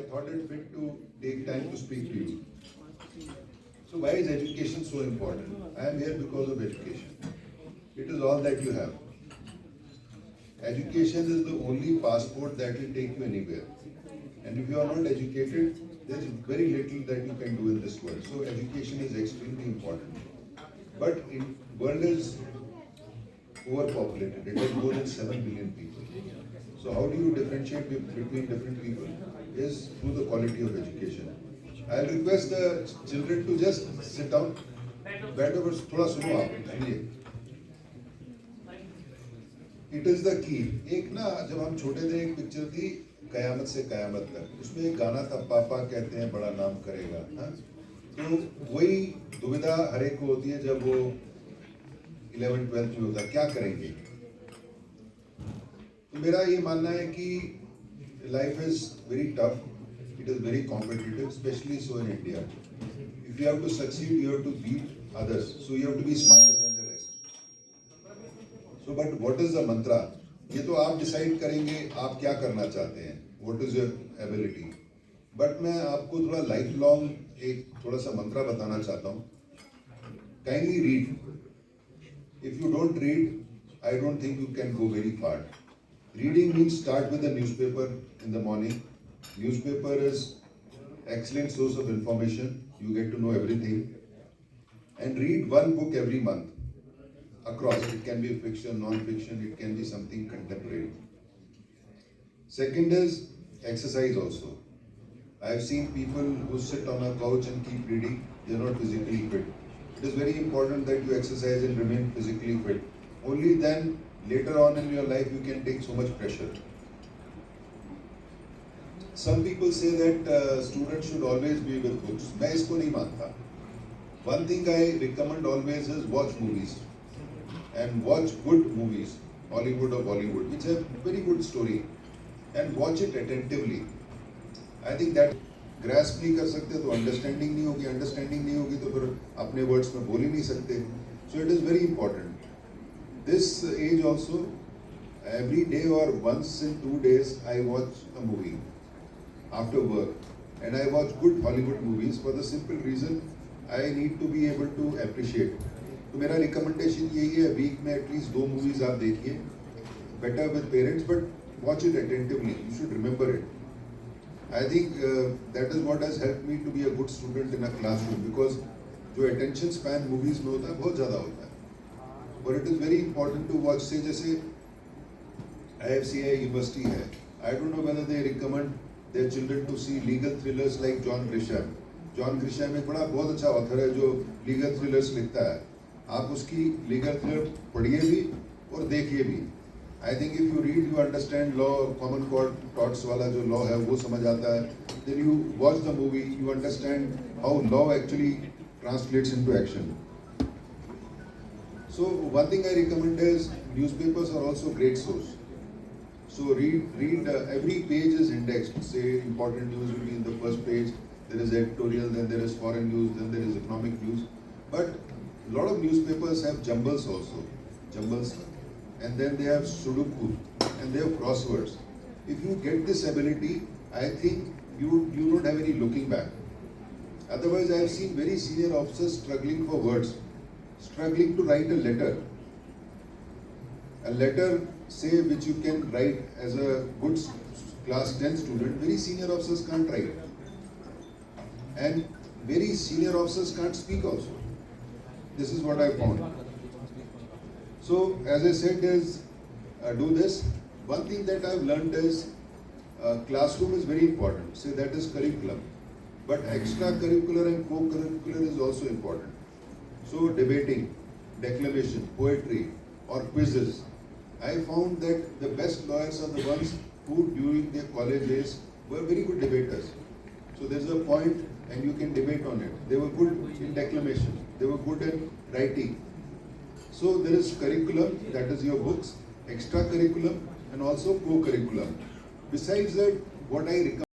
thought it fit to take time to speak to you. So why is education so important? I am here because of education. It is all that you have. Education is the only passport that will take you anywhere. And if you are not educated, there is very little that you can do in this world. So education is extremely important. But the world is overpopulated. It has more than 7 billion people. So how do you differentiate between different people? Is through the quality of education. I'll request the children to just sit down. बैठो बस थोड़ा सुनो आप सुनिए. It is the key. एक ना जब हम छोटे थे एक पिक्चर थी कयामत से कयामत तक. उसमें एक गाना था पापा कहते हैं बड़ा नाम करेगा. हाँ? तो वही दुविधा हर एक को होती है जब वो 11th-12th में होता है क्या करेंगे. तो मेरा ये मानना है कि life is very tough. It is very competitive, especially so in India. If you have to succeed, you have to beat others. So you have to be smarter than the rest. So, but what is the mantra? ये तो आप decide करेंगे आप क्या करना चाहते हैं. What is your ability? But मैं आपको थोड़ा लाइफ लॉन्ग एक थोड़ा सा मंत्रा बताना चाहता हूँ. Kindly read. If you don't read, I don't think you can go very far. Reading means start with a newspaper in the morning. Newspaper is excellent source of information. You get to know everything. And read one book every month. Across. It can be fiction, non-fiction. It can be something contemporary. Second is exercise also. I have seen people who sit on a couch and keep reading. They are not physically fit. It is very important that you exercise and remain physically fit. Only then, later on in your life, you can take so much pressure. Some people say that students should always be with books. मैं इसको नहीं मानता. One thing I recommend always is watch movies. And watch good movies, Hollywood or Bollywood, which have very good story. And watch it attentively. I think that grasp नहीं कर सकते तो understanding नहीं होगी. Understanding नहीं होगी तो फिर अपने words में बोल ही नहीं सकते. So it is very important. This age also, every day or once in 2 days, I watch a movie after work. And I watch good Hollywood movies for the simple reason I need to be able to appreciate. तो मेरा recommendation यही है week में at least 2 movies आप देखिए. Better with parents, but watch it attentively. You should remember it. I think that is what has helped me to be a good student in a classroom because जो attention span movies में होता है बहुत ज़्यादा होता है. But it is very important to watch. से जैसे IFCI university है. I don't know whether they recommend their children to see legal thrillers like John Grisham. John Grisham एक बड़ा बहुत अच्छा author है जो legal thrillers लिखता है. आप उसकी legal thriller पढ़िए भी और देखिए भी. I think if you read, you understand law, common court torts वाला जो law है वो समझ आता है. Then you watch the movie, you understand how law actually translates into action. So one thing I recommend is newspapers are also great source. So read every page is indexed. Say important news will be in the first page. There is editorial, then there is foreign news, then there is economic news. But a lot of newspapers have jumbles also. Jumbles. And then they have Sudoku and they have crosswords. If you get this ability, I think you don't have any looking back. Otherwise, I have seen very senior officers struggling for words, struggling to write a letter. A letter, say, which you can write as a good class 10 student, very senior officers can't write. And very senior officers can't speak also. This is what I found. So, as I said, is do this. One thing that I've learned is classroom is very important. Say that is curriculum. But extracurricular and co-curricular is also important. So, debating, declamation, poetry, or quizzes. I found that the best lawyers are the ones who, during their college days, were very good debaters. So, there's a point, and you can debate on it. They were good in declamation. They were good in writing. So there is curriculum, that is your books, extra curriculum and also co-curriculum. Besides that, what I recommend